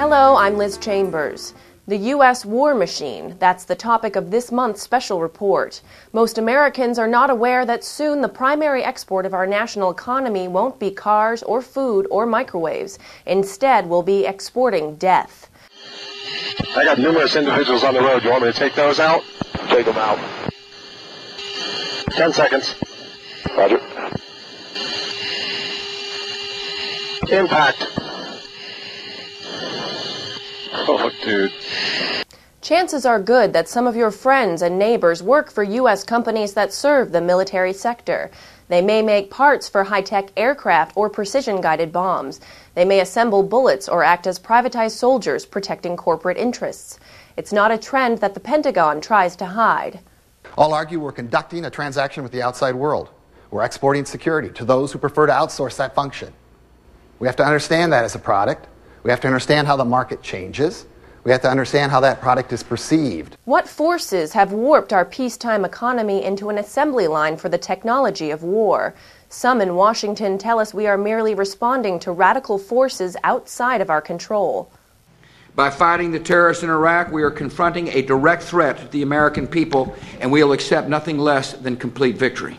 Hello, I'm Liz Chambers. The U.S. war machine, that's the topic of this month's special report. Most Americans are not aware that soon the primary export of our national economy won't be cars or food or microwaves. Instead, we'll be exporting death. I got numerous individuals on the road. You want me to take those out? Take them out. 10 seconds. Roger. Impact. Oh, dude. Chances are good that some of your friends and neighbors work for U.S. companies that serve the military sector. They may make parts for high-tech aircraft or precision-guided bombs. They may assemble bullets or act as privatized soldiers protecting corporate interests. It's not a trend that the Pentagon tries to hide. I'll argue we're conducting a transaction with the outside world. We're exporting security to those who prefer to outsource that function. We have to understand that as a product. We have to understand how the market changes. We have to understand how that product is perceived. What forces have warped our peacetime economy into an assembly line for the technology of war? Some in Washington tell us we are merely responding to radical forces outside of our control. By fighting the terrorists in Iraq, we are confronting a direct threat to the American people, and we will accept nothing less than complete victory.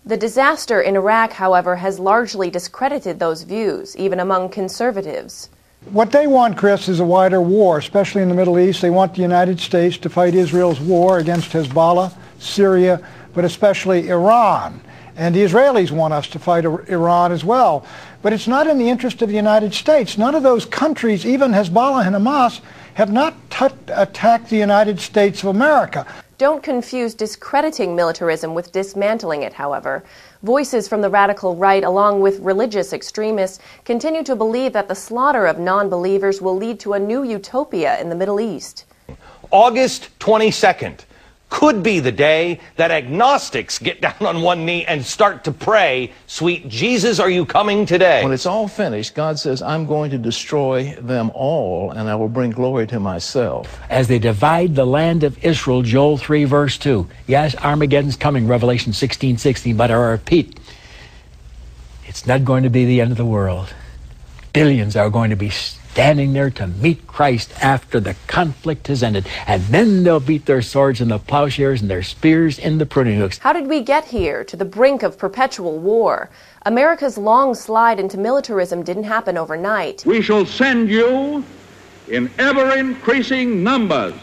The disaster in Iraq, however, has largely discredited those views, even among conservatives. What they want, Chris, is a wider war, especially in the Middle East. They want the United States to fight Israel's war against Hezbollah, Syria, but especially Iran. And the Israelis want us to fight Iran as well. But it's not in the interest of the United States. None of those countries, even Hezbollah and Hamas, have not attacked the United States of America. Don't confuse discrediting militarism with dismantling it, however. Voices from the radical right, along with religious extremists, continue to believe that the slaughter of non-believers will lead to a new utopia in the Middle East. August 22nd could be the day that agnostics get down on one knee and start to pray, "Sweet Jesus, are you coming today?" When it's all finished, God says, I'm going to destroy them all, and I will bring glory to myself. As they divide the land of Israel, Joel 3, verse 2. Yes, Armageddon's coming, Revelation 16:16, but I repeat, it's not going to be the end of the world. Billions are going to be standing there to meet Christ after the conflict has ended. And then they'll beat their swords in the plowshares and their spears in the pruning hooks. How did we get here, to the brink of perpetual war? America's long slide into militarism didn't happen overnight. We shall send you in ever-increasing numbers,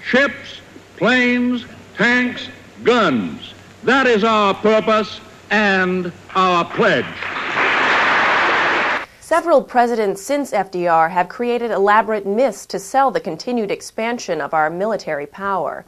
ships, planes, tanks, guns. That is our purpose and our pledge. Several presidents since FDR have created elaborate myths to sell the continued expansion of our military power.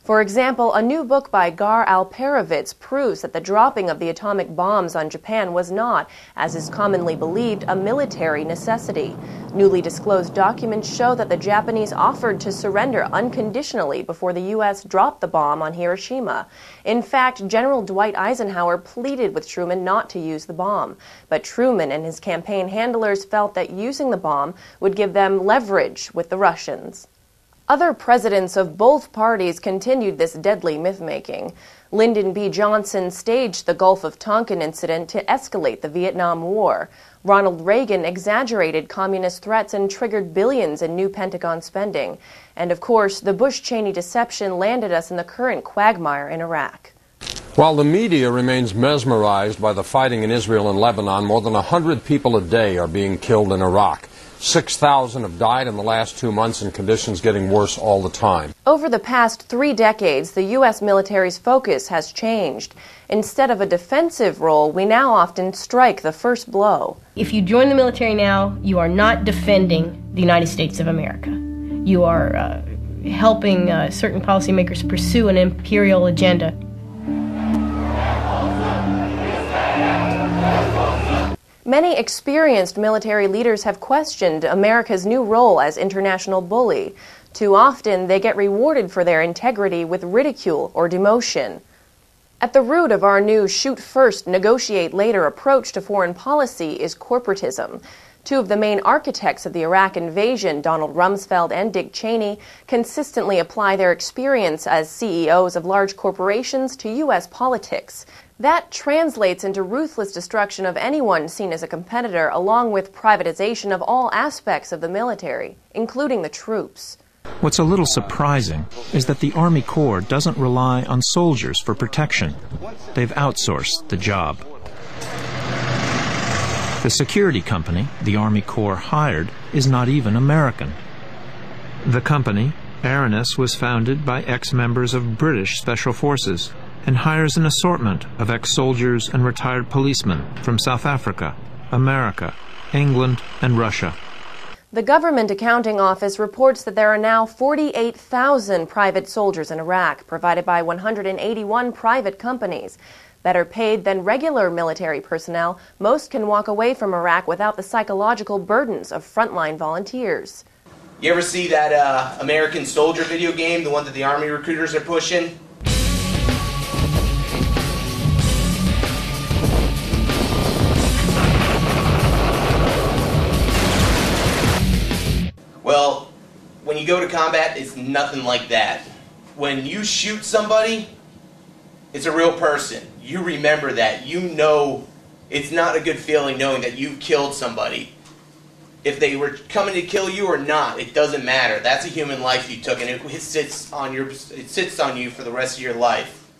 For example, a new book by Gar Alperovitz proves that the dropping of the atomic bombs on Japan was not, as is commonly believed, a military necessity. Newly disclosed documents show that the Japanese offered to surrender unconditionally before the U.S. dropped the bomb on Hiroshima. In fact, General Dwight Eisenhower pleaded with Truman not to use the bomb. But Truman and his campaign handlers felt that using the bomb would give them leverage with the Russians. Other presidents of both parties continued this deadly myth-making. Lyndon B. Johnson staged the Gulf of Tonkin incident to escalate the Vietnam War. Ronald Reagan exaggerated communist threats and triggered billions in new Pentagon spending. And of course, the Bush-Cheney deception landed us in the current quagmire in Iraq. While the media remains mesmerized by the fighting in Israel and Lebanon, more than 100 people a day are being killed in Iraq. 6,000 have died in the last 2 months, and conditions getting worse all the time. Over the past 3 decades, the U.S. military's focus has changed. Instead of a defensive role, we now often strike the first blow. If you join the military now, you are not defending the United States of America. You are helping certain policymakers pursue an imperial agenda. Many experienced military leaders have questioned America's new role as international bully. Too often, they get rewarded for their integrity with ridicule or demotion. At the root of our new shoot first, negotiate later approach to foreign policy is corporatism. Two of the main architects of the Iraq invasion, Donald Rumsfeld and Dick Cheney, consistently apply their experience as CEOs of large corporations to U.S. politics. That translates into ruthless destruction of anyone seen as a competitor, along with privatization of all aspects of the military, including the troops. What's a little surprising is that the Army Corps doesn't rely on soldiers for protection. They've outsourced the job. The security company the Army Corps hired is not even American. The company, Aranis, was founded by ex-members of British Special Forces and hires an assortment of ex-soldiers and retired policemen from South Africa, America, England, and Russia. The Government Accounting Office reports that there are now 48,000 private soldiers in Iraq, provided by 181 private companies. Better paid than regular military personnel, most can walk away from Iraq without the psychological burdens of frontline volunteers. You ever see that American Soldier video game, the one that the Army recruiters are pushing? Well, when you go to combat, it's nothing like that. When you shoot somebody, it's a real person. You remember that. You know it's not a good feeling knowing that you've killed somebody. If they were coming to kill you or not, it doesn't matter. That's a human life you took, and it sits on you for the rest of your life.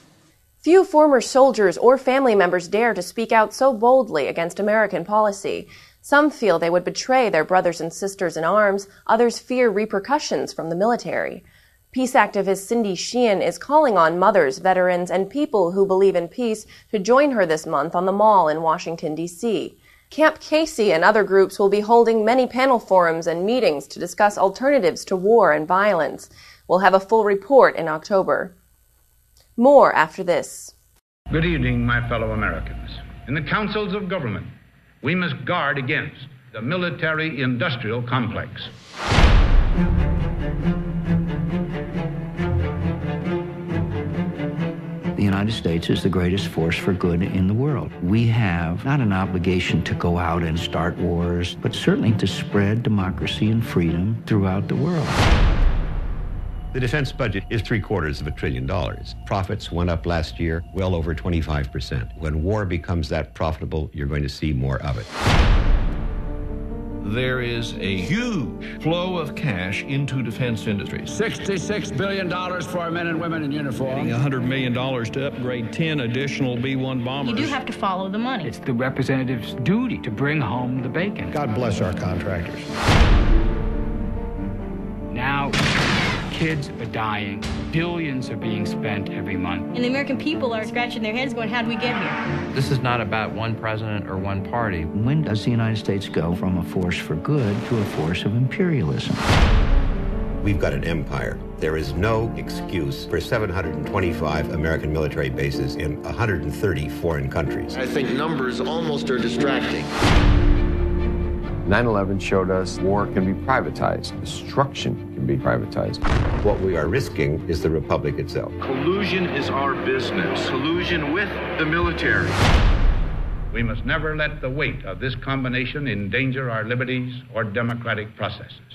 Few former soldiers or family members dare to speak out so boldly against American policy. Some feel they would betray their brothers and sisters in arms. Others fear repercussions from the military. Peace activist Cindy Sheehan is calling on mothers, veterans, and people who believe in peace to join her this month on the Mall in Washington, D.C. Camp Casey and other groups will be holding many panel forums and meetings to discuss alternatives to war and violence. We'll have a full report in October. More after this. Good evening, my fellow Americans. In the councils of government, we must guard against the military-industrial complex. The United States is the greatest force for good in the world. We have not an obligation to go out and start wars, but certainly to spread democracy and freedom throughout the world. The defense budget is $750 billion. Profits went up last year well over 25%. When war becomes that profitable, you're going to see more of it. There is a huge flow of cash into defense industries. $66 billion for our men and women in uniform. $100 million to upgrade 10 additional B-1 bombers. You do have to follow the money. It's the representative's duty to bring home the bacon. God bless our contractors. Now, kids are dying. Billions are being spent every month. And the American people are scratching their heads going, how did we get here? This is not about one president or one party. When does the United States go from a force for good to a force of imperialism? We've got an empire. There is no excuse for 725 American military bases in 130 foreign countries. I think numbers almost are distracting. 9/11 showed us war can be privatized, destruction can be privatized. What we are risking is the republic itself. Collusion is our business. Collusion with the military. We must never let the weight of this combination endanger our liberties or democratic processes.